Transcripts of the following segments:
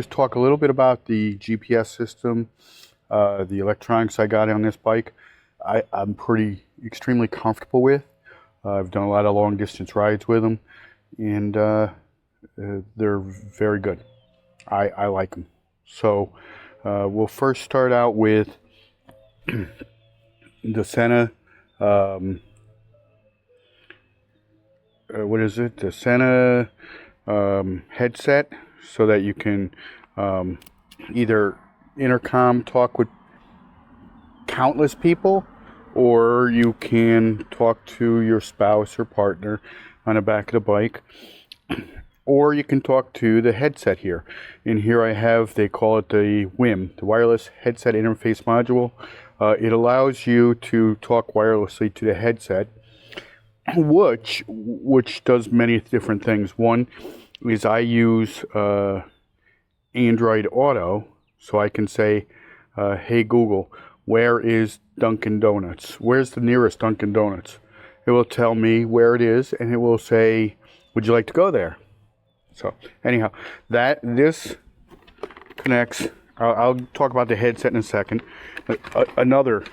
just talk a little bit about the GPS system, the electronics I got on this bike. I'm extremely comfortable with. I've done a lot of long distance rides with them, and they're very good. I like them. So we'll first start out with the Senna. What is it? The Senna headset, so that you can either intercom talk with countless people, or you can talk to your spouse or partner on the back of the bike, or you can talk to the headset here. And here I have, they call it the WHIM, the Wireless Headset Interface Module. It allows you to talk wirelessly to the headset, which does many different things. One is I use Android Auto, so I can say, hey Google, where is Dunkin' Donuts? Where's the nearest Dunkin' Donuts? It will tell me where it is, and it will say, would you like to go there? So anyhow, this connects. I'll talk about the headset in a second. Another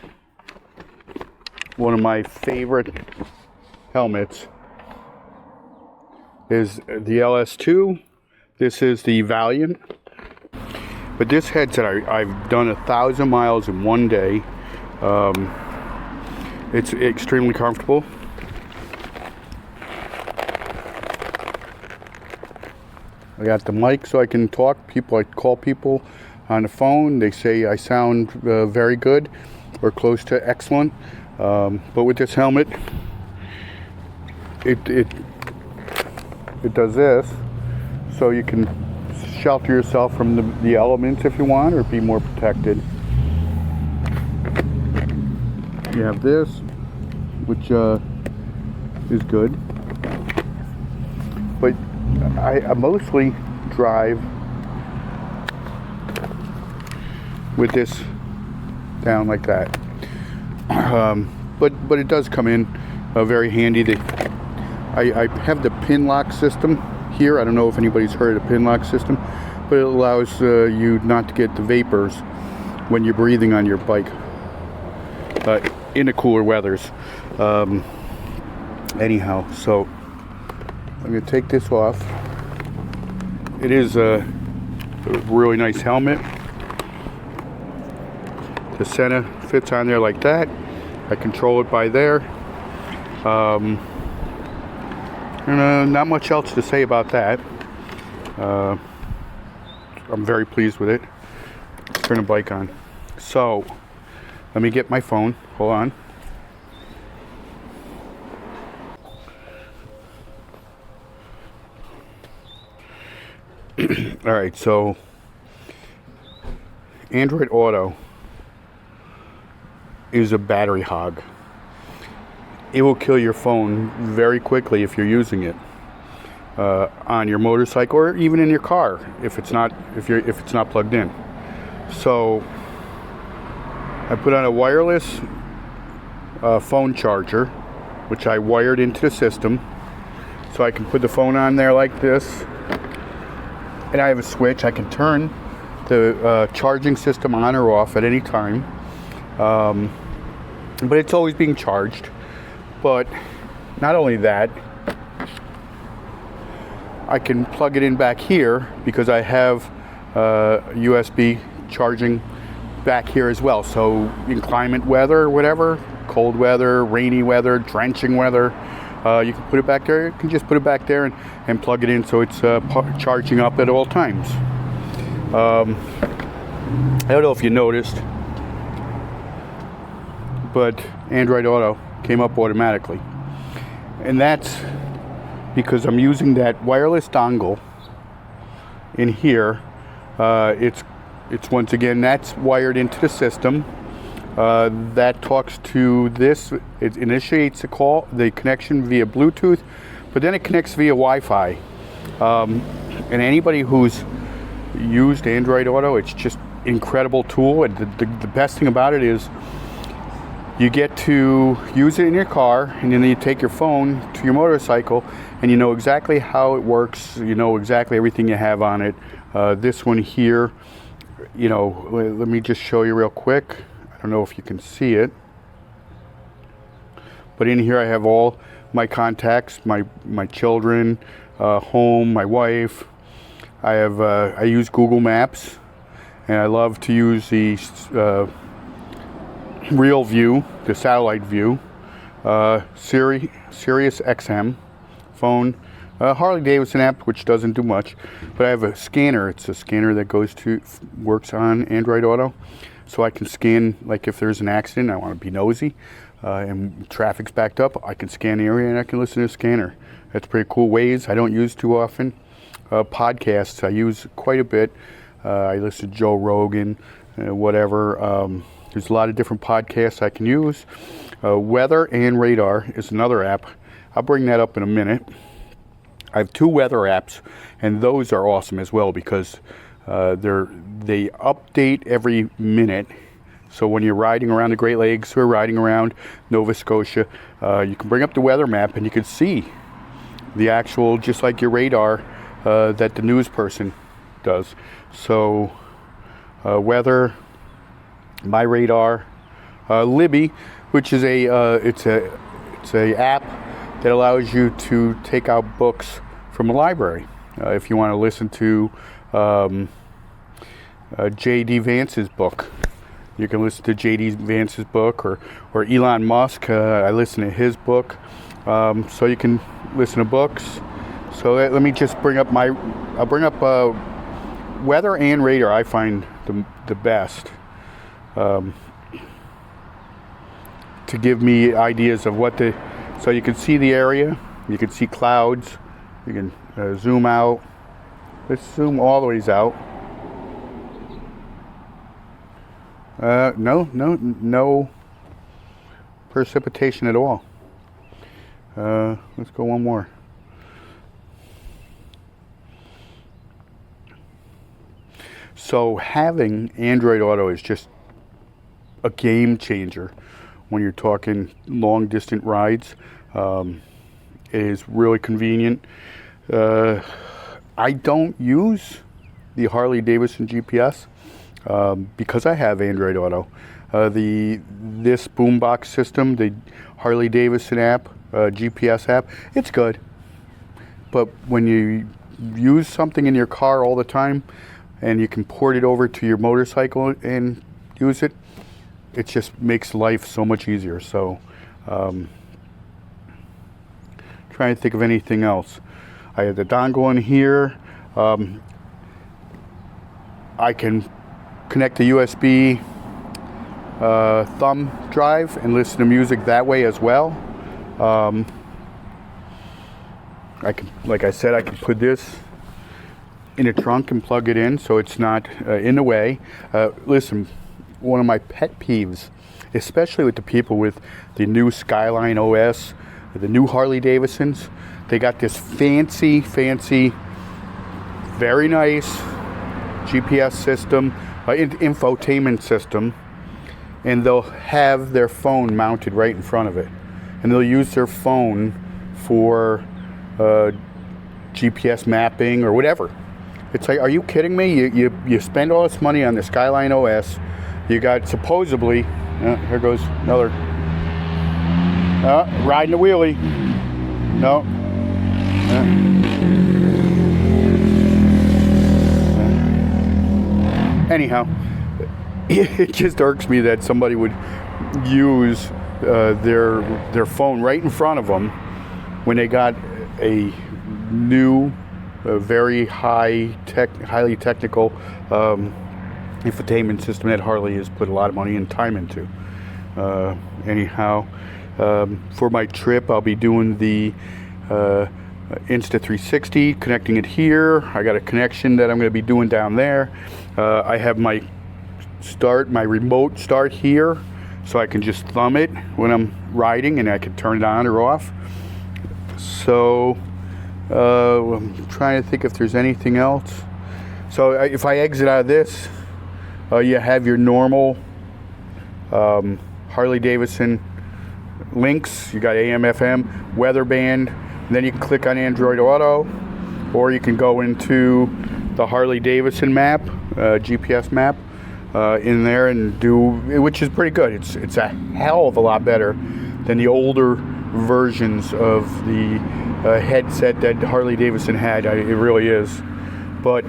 one of my favorite helmets is the LS2. This is the Valiant. But this headset, I've done 1,000 miles in one day. It's extremely comfortable. I got the mic so I can talk. I call people on the phone. They say I sound very good or close to excellent. But with this helmet, it does this, so you can shelter yourself from the elements if you want, or be more protected. You have this, which is good, but I mostly drive with this down like that. But it does come in very handy. I have the pin lock system here. I don't know if anybody's heard of the pin lock system, but it allows you not to get the vapors when you're breathing on your bike in the cooler weathers. Anyhow, so I'm going to take this off. It is a really nice helmet. The Senna fits on there like that. I control it by there. Not much else to say about that. I'm very pleased with it. Turn the bike on. So, let me get my phone. Hold on. Alright, so Android Auto is a battery hog. It will kill your phone very quickly if you're using it on your motorcycle, or even in your car if it's not plugged in. So I put on a wireless phone charger, which I wired into the system, so I can put the phone on there like this, and I have a switch. I can turn the charging system on or off at any time, but it's always being charged. But not only that, I can plug it in back here because I have USB charging back here as well. So in inclement weather, whatever, cold weather, rainy weather, drenching weather, you can put it back there. You can just put it back there and plug it in, so it's charging up at all times. I don't know if you noticed, but Android Auto came up automatically, and that's because I'm using that wireless dongle in here. It's once again, that's wired into the system. That talks to this. It initiates the connection via Bluetooth, but then it connects via Wi-Fi. And anybody who's used Android Auto, it's just an incredible tool. And the best thing about it is you get to use it in your car, and then you take your phone to your motorcycle, and you know exactly how it works. You know exactly everything you have on it. This one here, you know, let me just show you real quick. I don't know if you can see it, but in here I have all my contacts, my children, home, my wife. I use Google Maps, and I love to use the real view, the satellite view, Sirius XM phone, Harley-Davidson app, which doesn't do much, but I have a scanner. It's a scanner that works on Android Auto, so I can scan, like if there's an accident, I want to be nosy, and traffic's backed up, I can scan the area and I can listen to the scanner. That's pretty cool. Ways I don't use too often. Podcasts I use quite a bit. I listen to Joe Rogan, whatever. There's a lot of different podcasts I can use. Weather and Radar is another app. I'll bring that up in a minute. I have 2 weather apps, and those are awesome as well because they update every minute. So when you're riding around the Great Lakes or riding around Nova Scotia, you can bring up the weather map and you can see the actual, just like your radar, that the news person does. So weather, my radar, Libby, which is it's a app that allows you to take out books from a library. If you want to listen to J.D. Vance's book, you can listen to J.D. Vance's book, or Elon Musk. I listen to his book, so you can listen to books. So let me just I'll bring up weather and radar. I find the best to give me ideas of so you can see the area, you can see clouds, you can zoom out. Let's zoom all the ways out. No precipitation at all. Let's go one more. So having Android Auto is just a game changer when you're talking long distance rides. It is really convenient. I don't use the Harley-Davidson GPS because I have Android Auto. This boombox system, the Harley-Davidson app, GPS app, it's good. But when you use something in your car all the time and you can port it over to your motorcycle and use it, it just makes life so much easier. So trying to think of anything else. I have the dongle in here. I can connect the USB thumb drive and listen to music that way as well. I can, like I said, I can put this in a trunk and plug it in so it's not in the way. Listen, one of my pet peeves, especially with the people with the new Skyline OS, the new Harley-Davidsons, they got this fancy, very nice GPS system, infotainment system, and they'll have their phone mounted right in front of it. And they'll use their phone for GPS mapping or whatever. It's like, are you kidding me? You spend all this money on the Skyline OS. You got supposedly, here goes another, riding a wheelie. No. Anyhow, it just irks me that somebody would use their phone right in front of them when they got a new, very highly technical infotainment system that Harley has put a lot of money and time into. Anyhow, for my trip, I'll be doing the Insta360, connecting it here. I got a connection that I'm going to be doing down there. I have my remote start here, so I can just thumb it when I'm riding, and I can turn it on or off. So I'm trying to think if there's anything else. So if I exit out of this, you have your normal Harley-Davidson links. You got AM, FM, weather band. And then you can click on Android Auto, or you can go into the Harley-Davidson map, GPS map, in there and do, which is pretty good. It's a hell of a lot better than the older versions of the headset that Harley-Davidson had. It really is. But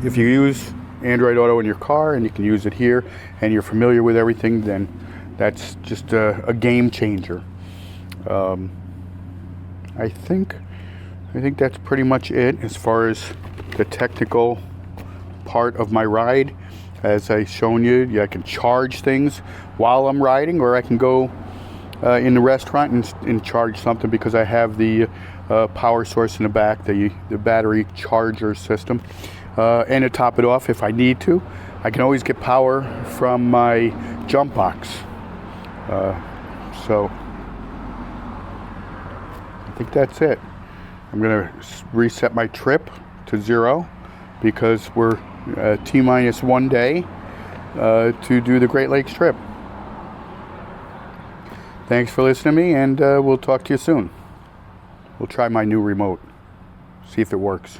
if you use Android Auto in your car and you can use it here and you're familiar with everything, then that's just a game changer. I think that's pretty much it as far as the technical part of my ride. As I've shown you, I can charge things while I'm riding, or I can go in the restaurant and charge something, because I have the power source in the back, the battery charger system. And to top it off, if I need to, I can always get power from my jump box. So I think that's it. I'm going to reset my trip to 0 because we're T-minus 1 day to do the Great Lakes trip. Thanks for listening to me, and we'll talk to you soon. We'll try my new remote, see if it works.